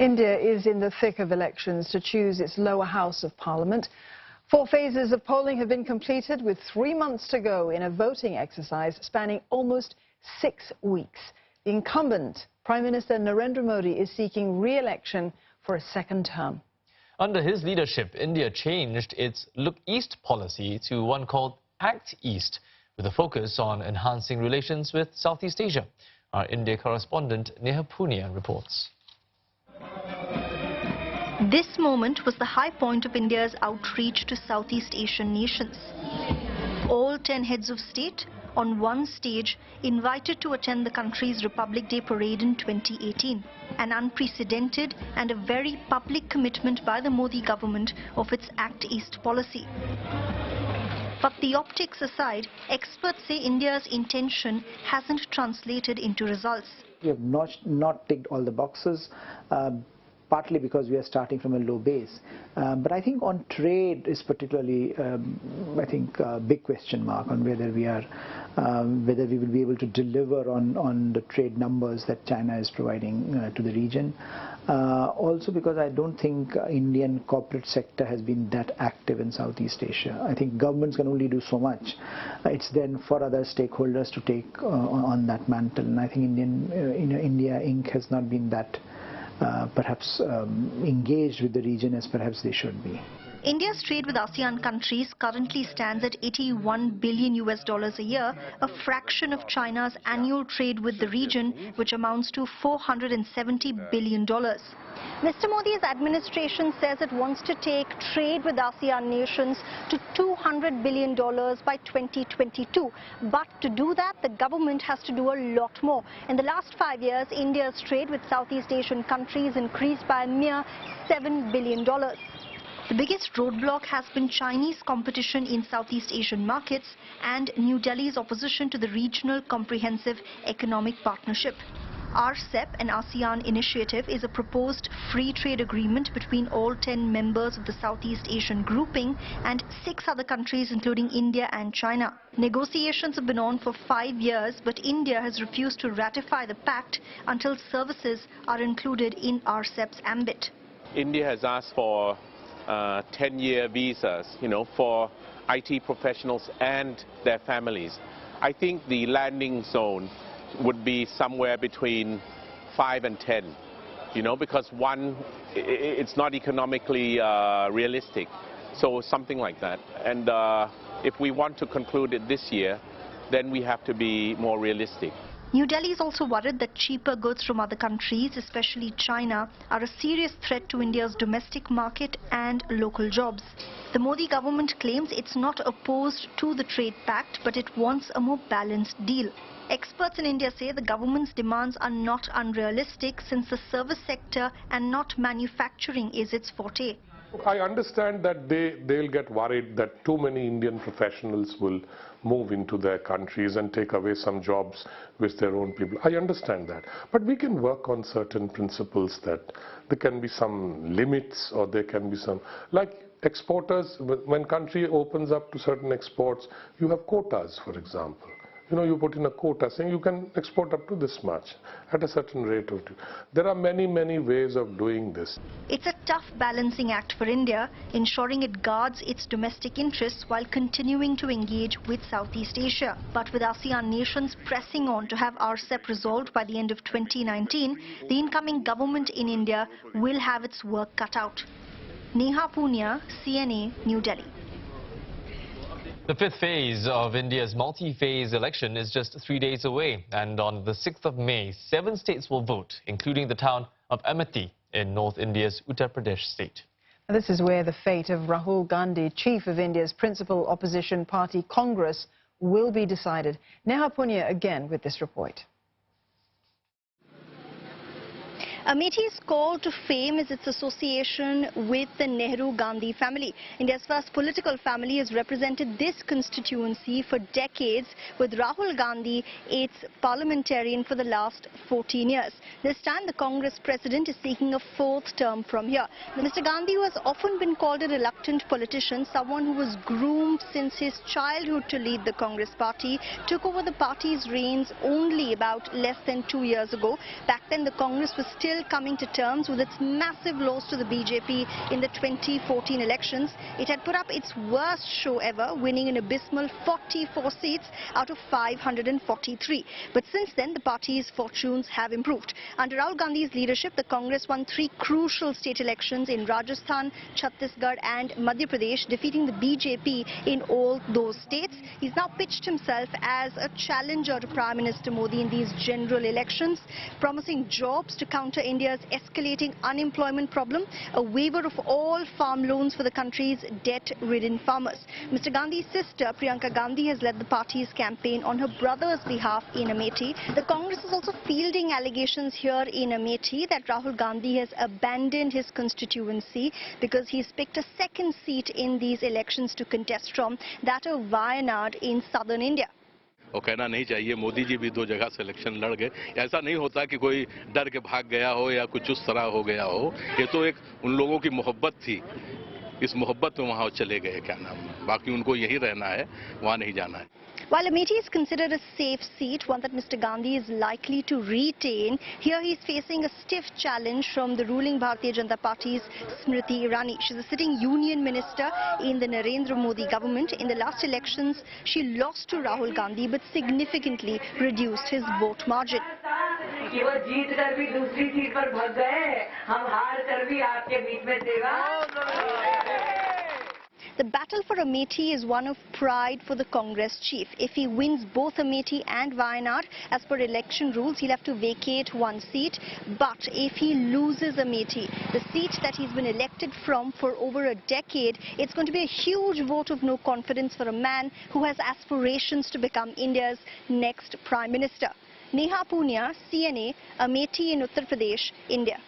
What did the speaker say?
India is in the thick of elections to choose its lower house of parliament. 4 phases of polling have been completed with 3 months to go in a voting exercise spanning almost 6 weeks. The incumbent, Prime Minister Narendra Modi, is seeking re-election for a second term. Under his leadership, India changed its Look East policy to one called Act East, with a focus on enhancing relations with Southeast Asia. Our India correspondent Neha Punia reports. This moment was the high point of India's outreach to Southeast Asian nations. All 10 heads of state on one stage invited to attend the country's Republic Day parade in 2018. An unprecedented and a very public commitment by the Modi government of its Act East policy. But the optics aside, experts say India's intention hasn't translated into results. We have not ticked all the boxes. Partly because we are starting from a low base. But I think on trade is particularly, a big question mark on whether we will be able to deliver on the trade numbers that China is providing to the region. Also because I don't think Indian corporate sector has been that active in Southeast Asia. I think governments can only do so much. It's then for other stakeholders to take on that mantle. And I think India Inc. has not been that perhaps engaged with the region as perhaps they should be. India's trade with ASEAN countries currently stands at $81 billion a year, a fraction of China's annual trade with the region, which amounts to $470 billion. Mr. Modi's administration says it wants to take trade with ASEAN nations to $200 billion by 2022. But to do that, the government has to do a lot more. In the last 5 years, India's trade with Southeast Asian countries increased by a mere $7 billion. The biggest roadblock has been Chinese competition in Southeast Asian markets and New Delhi's opposition to the Regional Comprehensive Economic Partnership. RCEP, an ASEAN initiative, is a proposed free trade agreement between all 10 members of the Southeast Asian grouping and 6 other countries including India and China. Negotiations have been on for 5 years, but India has refused to ratify the pact until services are included in RCEP's ambit. India has asked for 10-year visas, for IT professionals and their families. I think the landing zone would be somewhere between 5 and 10, because one, it's not economically realistic. So something like that. And if we want to conclude it this year, then we have to be more realistic. New Delhi is also worried that cheaper goods from other countries, especially China, are a serious threat to India's domestic market and local jobs. The Modi government claims it's not opposed to the trade pact, but it wants a more balanced deal. Experts in India say the government's demands are not unrealistic since the service sector and not manufacturing is its forte. I understand that they'll get worried that too many Indian professionals will move into their countries and take away some jobs with their own people. I understand that. But we can work on certain principles that there can be some limits or there can be some, like exporters, when country opens up to certain exports, you have quotas, for example. You put in a quota saying you can export up to this much at a certain rate. There are many, many ways of doing this. It's a tough balancing act for India, ensuring it guards its domestic interests while continuing to engage with Southeast Asia. But with ASEAN nations pressing on to have RCEP resolved by the end of 2019, the incoming government in India will have its work cut out. Neha Punia, CNA, New Delhi. The 5th phase of India's multi-phase election is just 3 days away, and on the 6th of May, 7 states will vote, including the town of Amethi in North India's Uttar Pradesh state. This is where the fate of Rahul Gandhi, chief of India's principal opposition party Congress, will be decided. Neha Punia again with this report. Amethi's call to fame is its association with the Nehru-Gandhi family. India's first political family has represented this constituency for decades, with Rahul Gandhi its parliamentarian for the last 14 years. This time, the Congress president is seeking a 4th term from here. Mr. Gandhi, who has often been called a reluctant politician, someone who was groomed since his childhood to lead the Congress party, took over the party's reins only about less than 2 years ago. Back then, the Congress was still still coming to terms with its massive loss to the BJP in the 2014 elections. It had put up its worst show ever, winning an abysmal 44 seats out of 543. But since then, the party's fortunes have improved. Under Rahul Gandhi's leadership, the Congress won 3 crucial state elections in Rajasthan, Chhattisgarh and Madhya Pradesh, defeating the BJP in all those states. He's now pitched himself as a challenger to Prime Minister Modi in these general elections, promising jobs to counter India's escalating unemployment problem, a waiver of all farm loans for the country's debt-ridden farmers. Mr. Gandhi's sister, Priyanka Gandhi, has led the party's campaign on her brother's behalf in Amethi. The Congress is also fielding allegations here in Amethi that Rahul Gandhi has abandoned his constituency because he's picked a second seat in these elections to contest from, that of Wayanad in southern India. और कहना नहीं चाहिए मोदी जी भी 2 जगह से election लड़ गए। ऐसा नहीं होता कि कोई डर के भाग गया हो या कुछ उस तरह हो गया हो। ये तो एक उन लोगों की मोहब्बत थी, इस मोहब्बत में वहाँ चले गए, क्या नाम है, बाकी उनको यहीं रहना है, वहाँ नहीं जाना है। While Amethi is considered a safe seat, one that Mr. Gandhi is likely to retain, here he is facing a stiff challenge from the ruling Bharatiya Janata Party's Smriti Irani. She's a sitting union minister in the Narendra Modi government. In the last elections, she lost to Rahul Gandhi but significantly reduced his vote margin. The battle for Amethi is one of pride for the Congress chief. If he wins both Amethi and Wayanad, as per election rules, he'll have to vacate 1 seat. But if he loses Amethi, the seat that he's been elected from for over a decade, it's going to be a huge vote of no confidence for a man who has aspirations to become India's next Prime Minister. Neha Punia, CNA, Amethi in Uttar Pradesh, India.